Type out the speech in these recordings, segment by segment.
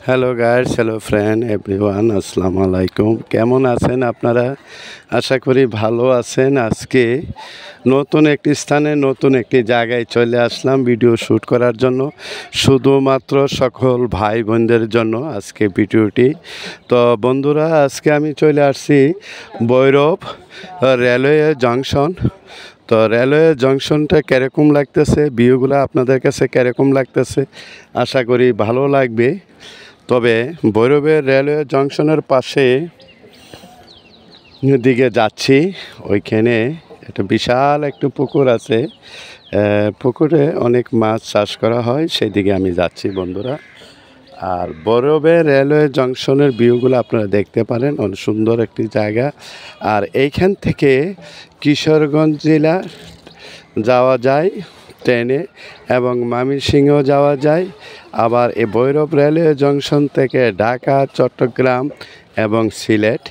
Hello guys, hello friend everyone, আসসালামু আলাইকুম। কেমন আছেন আপনারা? আশা করি ভালো আছেন। আজকে নতুন একটি স্থানে নতুন একটি জায়গায় চলে আসলাম ভিডিও শ্যুট করার জন্য, শুধুমাত্র সকল ভাই বোনদের জন্য আজকে ভিডিওটি। তো বন্ধুরা, আজকে আমি চলে আসছি ভৈরব রেলওয়ে জংশন। তো রেলওয়ে জংশনটা কীরকম লাগতেছে, ভিউগুলো আপনাদের কাছে কীরকম লাগতেছে, আশা করি ভালো লাগবে। তবে ভৈরবের রেলওয়ে জংশনের পাশে দিকে যাচ্ছি, ওইখানে একটা বিশাল একটু পুকুর আছে। পুকুরে অনেক মাছ চাষ করা হয়, সেই দিকে আমি যাচ্ছি বন্ধুরা। আর ভৈরবের রেলওয়ে জংশনের ভিউগুলো আপনারা দেখতে পারেন, অনেক সুন্দর একটি জায়গা। আর এইখান থেকে কিশোরগঞ্জ জেলা যাওয়া যায় ট্রেনে, এবং ময়মনসিংহ যাওয়া যায়। আবার এই ভৈরব রেলওয়ে জংশন থেকে ঢাকা, চট্টগ্রাম এবং সিলেট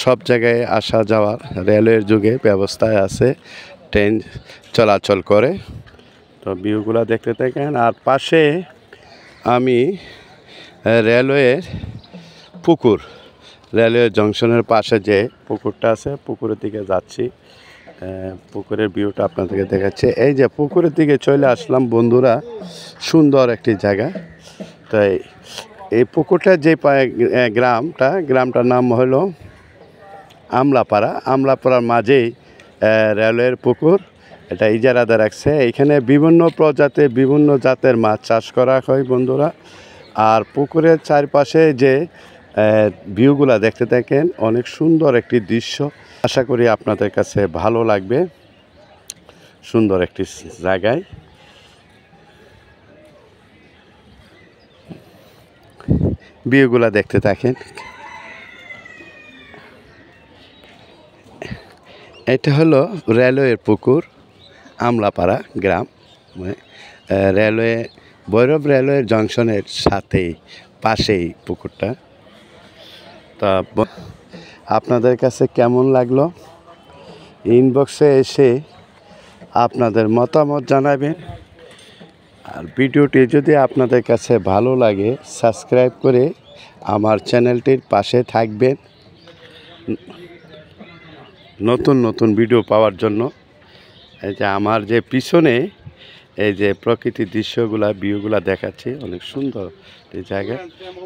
সব জায়গায় আসা যাওয়ার রেলওয়ের যুগে ব্যবস্থায় আছে, ট্রেন চলাচল করে। তো ভিউগুলো দেখতে থাকেন। আর পাশে আমি রেলওয়ের পুকুর, রেলওয়ে জংশনের পাশে যে পুকুরটা আছে, পুকুরের দিকে যাচ্ছি। পুকুরের ভিউটা আপনাদেরকে দেখাচ্ছে। এই যে পুকুরের দিকে চলে আসলাম বন্ধুরা, সুন্দর একটি জায়গা। তাই এই পুকুরটা যে গ্রামটার নাম হলো আমলাপাড়া। আমলাপাড়ার মাঝেই রেলওয়ের পুকুর, এটা ইজারাতে রাখছে। এখানে বিভিন্ন প্রজাতির বিভিন্ন জাতের মাছ চাষ করা হয় বন্ধুরা। আর পুকুরের চারপাশে যে ভিউগুলা দেখতে থাকেন, অনেক সুন্দর একটি দৃশ্য। আশা করি আপনাদের কাছে ভালো লাগবে। সুন্দর একটি জায়গায় ভিউগুলা দেখতে থাকেন। এটা হলো রেলওয়ের পুকুর, আমলাপাড়া গ্রাম। রেলওয়ে ভৈরব রেলওয়ে জংশনের সাথেই পাশেই পুকুরটা। তা আপনাদের কাছে কেমন লাগলো, ইনবক্সে এসে আপনাদের মতামত জানাবেন। আর ভিডিওটি যদি আপনাদের কাছে ভালো লাগে, সাবস্ক্রাইব করে আমার চ্যানেলটির পাশে থাকবেন নতুন নতুন ভিডিও পাওয়ার জন্য। এই যে আমার যে পিছনে এই যে প্রকৃতির দৃশ্যগুলা, ভিউগুলা দেখাচ্ছি, অনেক সুন্দর এই জায়গা।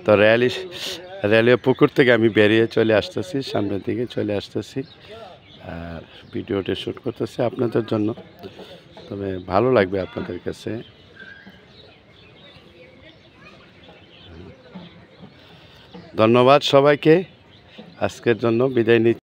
তো রেলওয়ে পুকুর থেকে আমি বেরিয়ে চলে আসতেছি, সামনের দিকে চলে আসতেছি, আর ভিডিওটি শ্যুট করতেছি আপনাদের জন্য। তবে ভালো লাগবে আপনাদের কাছে। ধন্যবাদ সবাইকে। আজকের জন্য বিদায় নিচ্ছি।